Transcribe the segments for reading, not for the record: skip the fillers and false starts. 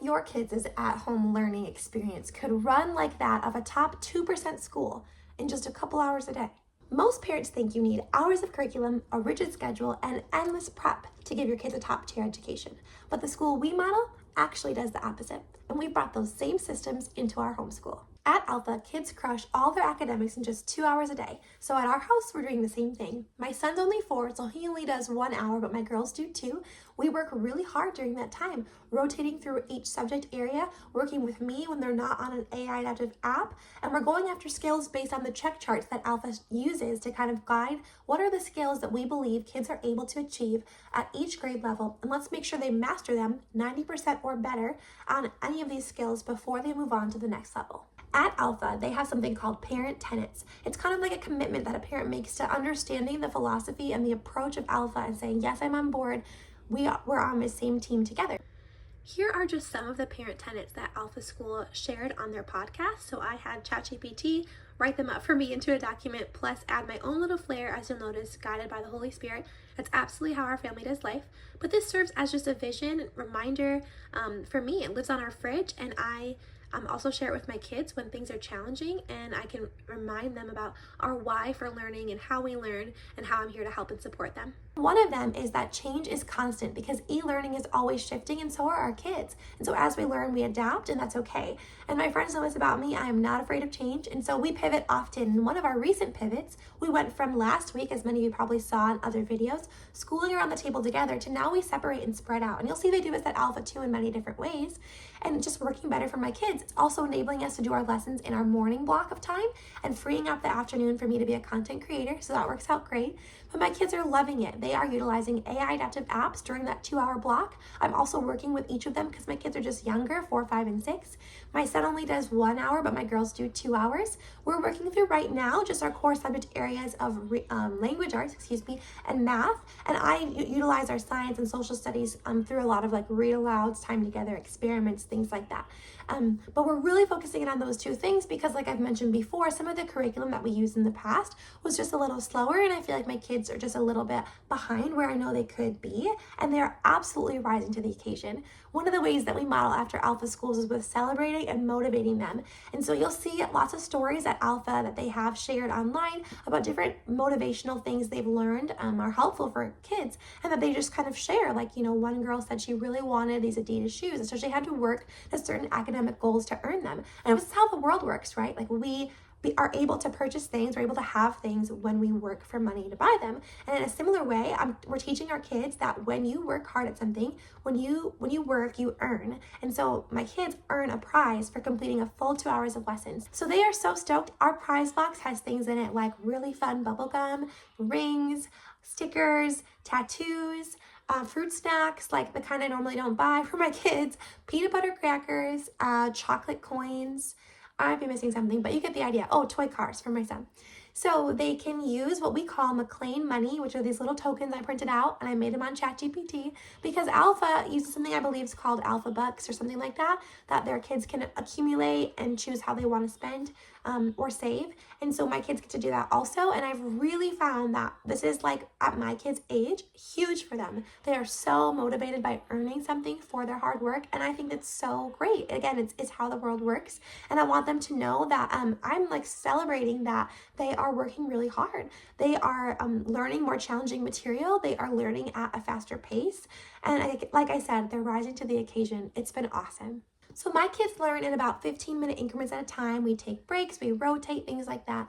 your kids' at-home learning experience could run like that of a top 2% school in just a couple hours a day? Most parents think you need hours of curriculum, a rigid schedule, and endless prep to give your kids a top-tier education. But the school we model actually does the opposite, and we brought those same systems into our homeschool. At Alpha, kids crush all their academics in just 2 hours a day. So at our house, we're doing the same thing. My son's only 4, so he only does 1 hour, but my girls do 2. We work really hard during that time, rotating through each subject area, working with me when they're not on an AI adaptive app, and we're going after skills based on the check charts that Alpha uses to kind of guide what are the skills that we believe kids are able to achieve at each grade level, and let's make sure they master them 90% or better on any of these skills before they move on to the next level. At Alpha, they have something called parent tenets. It's kind of like a commitment that a parent makes to understanding the philosophy and the approach of Alpha and saying, yes, I'm on board. We're on the same team together. Here are just some of the parent tenets that Apha School shared on their podcast. So I had ChatGPT write them up for me into a document, plus add my own little flair, as you'll notice, guided by the Holy Spirit. That's absolutely how our family does life. But this serves as just a vision, reminder for me. It lives on our fridge, and I also share it with my kids when things are challenging, and I can remind them about our why for learning and how we learn and how I'm here to help and support them. One of them is that change is constant because e-learning is always shifting, and so are our kids. And so as we learn, we adapt, and that's okay. And my friends know this about me. I am not afraid of change, and so we pivot often. And one of our recent pivots, we went from last week, as many of you probably saw in other videos, schooling around the table together, to now we separate and spread out. And you'll see they do this at Alpha too in many different ways, and just working better for my kids. It's also enabling us to do our lessons in our morning block of time and freeing up the afternoon for me to be a content creator, so that works out great. But my kids are loving it. They are utilizing AI adaptive apps during that 2-hour block. I'm also working with each of them because my kids are just younger, 4, 5, and 6. My son only does 1 hour, but my girls do 2 hours. We're working through right now just our core subject areas of language arts, and math. And I utilize our science and social studies through a lot of like read alouds, time together, experiments, things like that. But we're really focusing on those two things because, like I've mentioned before, some of the curriculum that we used in the past was just a little slower, and I feel like my kids are just a little bit behind where I know they could be, and they're absolutely rising to the occasion. One of the ways that we model after Apha Schools is with celebrating and motivating them. And so you'll see lots of stories at Alpha that they have shared online about different motivational things they've learned are helpful for kids, and that they just kind of share. Like, one girl said she really wanted these Adidas shoes, and so she had to work to certain academic goals to earn them. And this is how the world works, right? Like we are able to purchase things, we're able to have things when we work for money to buy them. And in a similar way, we're teaching our kids that when you work hard at something, when you work, you earn. And so my kids earn a prize for completing a full 2 hours of lessons. So they are so stoked. Our prize box has things in it like really fun bubble gum, rings, stickers, tattoos, fruit snacks, like the kind I normally don't buy for my kids, peanut butter crackers, chocolate coins. I might be missing something, but you get the idea. Oh, toy cars for my son. So they can use what we call McLean money, which are these little tokens I printed out, and I made them on ChatGPT, because Alpha uses something I believe is called Alpha Bucks or something like that, that their kids can accumulate and choose how they want to spend or save. And so my kids get to do that also. And I've really found that this is, like, at my kids' age, huge for them. They are so motivated by earning something for their hard work. And I think it's so great. Again, it's how the world works. And I want them to know that I'm like celebrating that they are working really hard. They are learning more challenging material. They are learning at a faster pace. And like I said, they're rising to the occasion. It's been awesome. So my kids learn in about 15-minute increments at a time. We take breaks, we rotate, things like that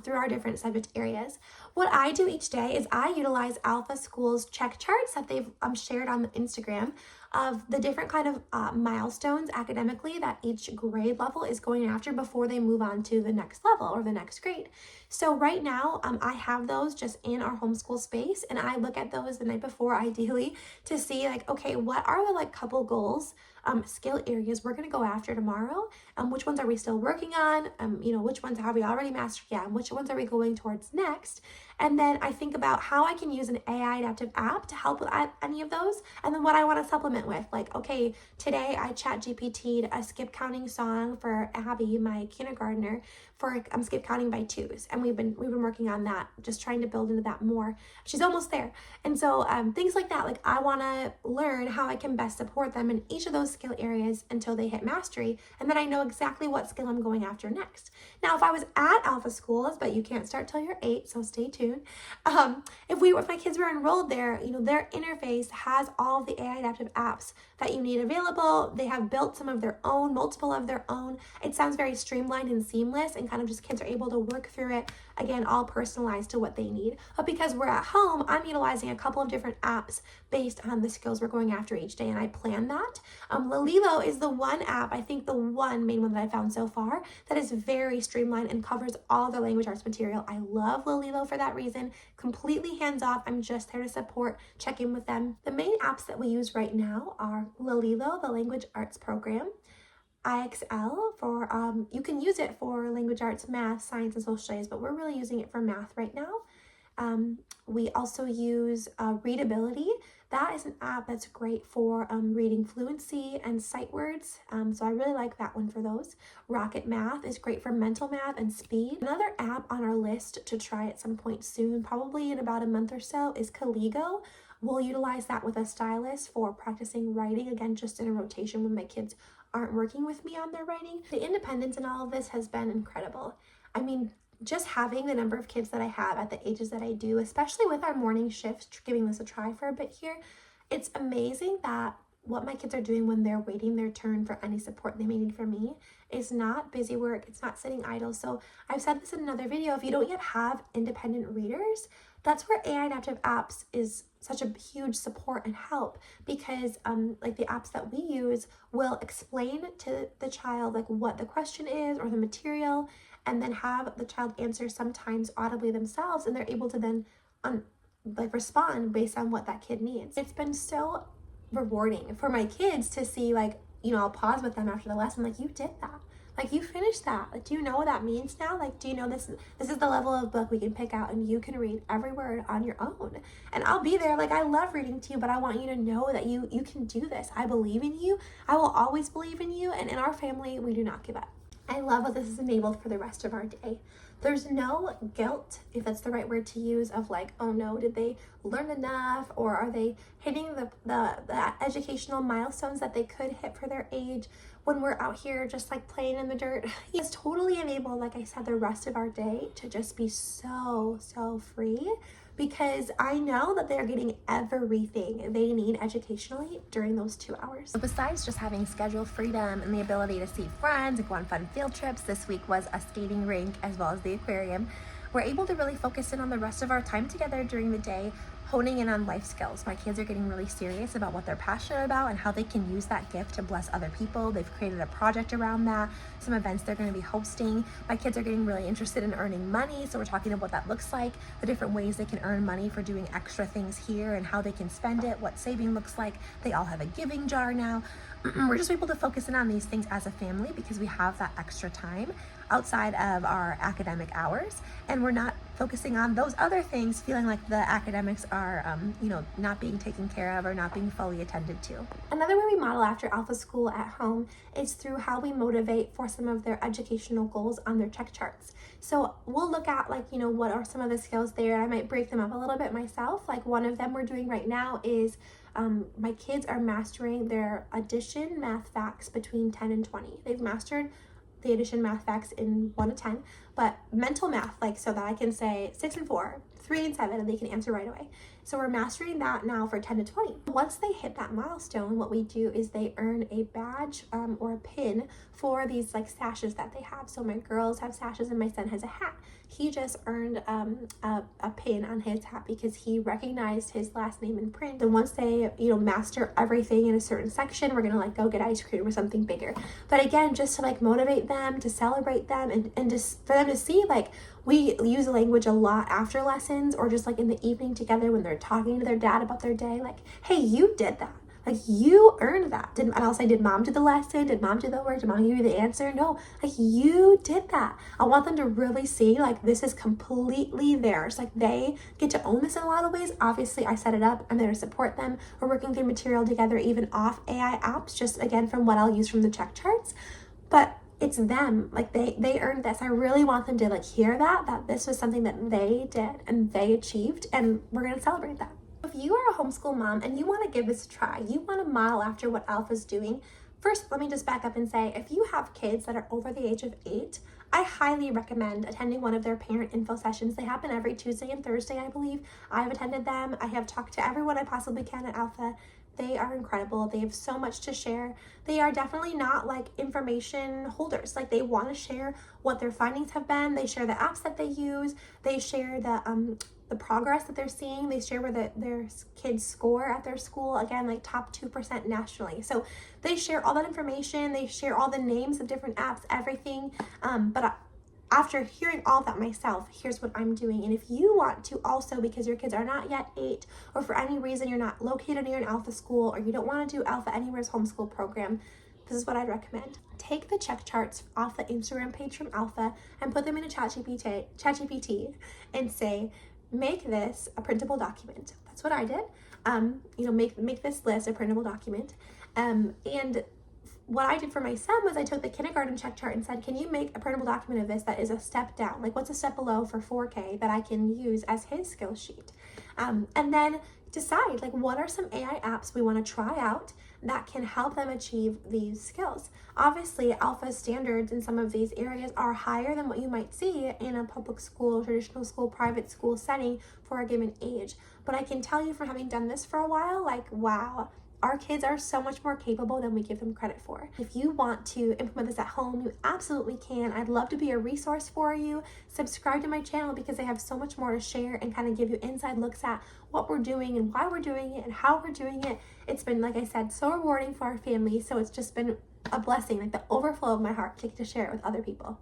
through our different subject areas. What I do each day is I utilize Apha Schools check charts that they've shared on Instagram of the different kind of milestones academically that each grade level is going after before they move on to the next level or the next grade. So right now, I have those just in our homeschool space, and I look at those the night before, ideally, to see like, okay, what are the like couple goals, skill areas we're going to go after tomorrow? Which ones are we still working on? Which ones have we already mastered? Yeah, and which ones are we going towards next? And then I think about how I can use an AI adaptive app to help with any of those, and then what I want to supplement experiment with. Like, okay, today I chat GPT'd a skip counting song for Abby, my kindergartner, for skip counting by twos. And we've been working on that, just trying to build into that more. She's almost there. And so things like that, like I want to learn how I can best support them in each of those skill areas until they hit mastery. And then I know exactly what skill I'm going after next. Now, if I was at Apha Schools, but you can't start till you're 8, so stay tuned. If my kids were enrolled there, their interface has all of the AI adaptive apps that you need available. They have built some of their own, multiple of their own. It sounds very streamlined and seamless, and kind of just kids are able to work through it, again, all personalized to what they need. But because we're at home, I'm utilizing a couple of different apps based on the skills we're going after each day, and I plan that. Lalilo is the one app, I think the one main one that I found so far, that is very streamlined and covers all the language arts material. I love Lalilo for that reason. Completely hands-off. I'm just there to support, check in with them. The main apps that we use right now are Lalilo, the language arts program, IXL for, you can use it for language arts, math, science, and social studies, but we're really using it for math right now. We also use Readability. That is an app that's great for reading fluency and sight words. So I really like that one for those. Rocket Math is great for mental math and speed. Another app on our list to try at some point soon, probably in about a month or so, is Caligo. We'll utilize that with a stylus for practicing writing, again, just in a rotation when my kids aren't working with me on their writing. The independence in all of this has been incredible. I mean, just having the number of kids that I have at the ages that I do, especially with our morning shifts, giving this a try for a bit here, it's amazing that what my kids are doing when they're waiting their turn for any support they may need from me is not busy work. It's not sitting idle. So I've said this in another video, if you don't yet have independent readers, that's where AI adaptive apps is such a huge support and help, because like the apps that we use will explain to the child like what the question is or the material, and then have the child answer sometimes audibly themselves, and they're able to then respond based on what that kid needs. It's been so rewarding for my kids to see, like, I'll pause with them after the lesson, like, you did that. Like, you finished that. Like, do you know what that means now? Like, do you know this is the level of book we can pick out and you can read every word on your own. And I'll be there. Like, I love reading to you, but I want you to know that you can do this. I believe in you. I will always believe in you. And in our family, we do not give up. I love what this is enabled for the rest of our day. There's no guilt, if that's the right word to use, of like, oh no, did they learn enough, or are they hitting the educational milestones that they could hit for their age when we're out here just like playing in the dirt. It's totally enabled, like I said, the rest of our day to just be so free, because I know that they're getting everything they need educationally during those 2 hours. So besides just having schedule freedom and the ability to see friends and go on fun field trips, this week was a skating rink as well as the aquarium. We're able to really focus in on the rest of our time together during the day, honing in on life skills. My kids are getting really serious about what they're passionate about and how they can use that gift to bless other people. They've created a project around that, some events they're going to be hosting. My kids are getting really interested in earning money, so we're talking about what that looks like, the different ways they can earn money for doing extra things here and how they can spend it, what saving looks like. They all have a giving jar now. We're just able to focus in on these things as a family because we have that extra time outside of our academic hours, and we're not focusing on those other things feeling like the academics are not being taken care of or not being fully attended to. Another way we model after Apha School at home is through how we motivate for some of their educational goals on their check charts. So we'll look at what are some of the skills there. I might break them up a little bit myself. Like one of them we're doing right now is my kids are mastering their addition math facts between 10 and 20. They've mastered the addition math facts in 1 to 10, but mental math, so that I can say 6 and 4, 3 and 7, and they can answer right away. So we're mastering that now for 10 to 20. Once they hit that milestone, what we do is they earn a badge or a pin for these sashes that they have. So my girls have sashes and my son has a hat. He just earned a pin on his hat because he recognized his last name in print. And once they master everything in a certain section, we're gonna go get ice cream or something bigger. But again, just to motivate them, to celebrate them, and just for them to see we use language a lot after lessons or just in the evening together when they're talking to their dad about their day. Hey, you did that. Like, you earned that. And I'll say, did mom do the lesson? Did mom do the work? Did mom give you the answer? No, like, you did that. I want them to really see, like, this is completely theirs. Like, they get to own this in a lot of ways. Obviously, I set it up. I'm there to support them. We're working through material together, even off AI apps, just again, from what I'll use from the check charts. But it's them. Like, they earned this. I really want them to, like, hear that this was something that they did and they achieved, and we're going to celebrate that. If you are a homeschool mom and you want to give this a try, you want to model after what Alpha's doing, first, let me just back up and say, if you have kids that are over the age of 8, I highly recommend attending one of their parent info sessions. They happen every Tuesday and Thursday, I believe. I've attended them. I have talked to everyone I possibly can at Alpha. They are incredible. They have so much to share. They are definitely not like information holders. Like, they want to share what their findings have been. They share the apps that they use. They share the progress that they're seeing. They share where their kids score at their school. Again, like top 2% nationally. So they share all that information. They share all the names of different apps, everything. After hearing all that myself, here's what I'm doing. And if you want to also, because your kids are not yet 8, or for any reason you're not located near an Alpha school, or you don't want to do Alpha Anywhere's homeschool program, this is what I'd recommend. Take the check charts off the Instagram page from Alpha and put them in a ChatGPT and say, make this a printable document. That's what I did. Make this list a printable document. And what I did for my son was I took the kindergarten check chart and said, can you make a printable document of this that is a step down? Like, what's a step below for 4K that I can use as his skill sheet? And then decide, like, what are some AI apps we want to try out that can help them achieve these skills. Obviously, Alpha standards in some of these areas are higher than what you might see in a public school, traditional school, private school setting for a given age. But I can tell you from having done this for a while, like, wow, our kids are so much more capable than we give them credit for. If you want to implement this at home, you absolutely can. I'd love to be a resource for you. Subscribe to my channel because I have so much more to share and kind of give you inside looks at what we're doing and why we're doing it and how we're doing it. It's been, like I said, so rewarding for our family. So it's just been a blessing, like the overflow of my heart to get to share it with other people.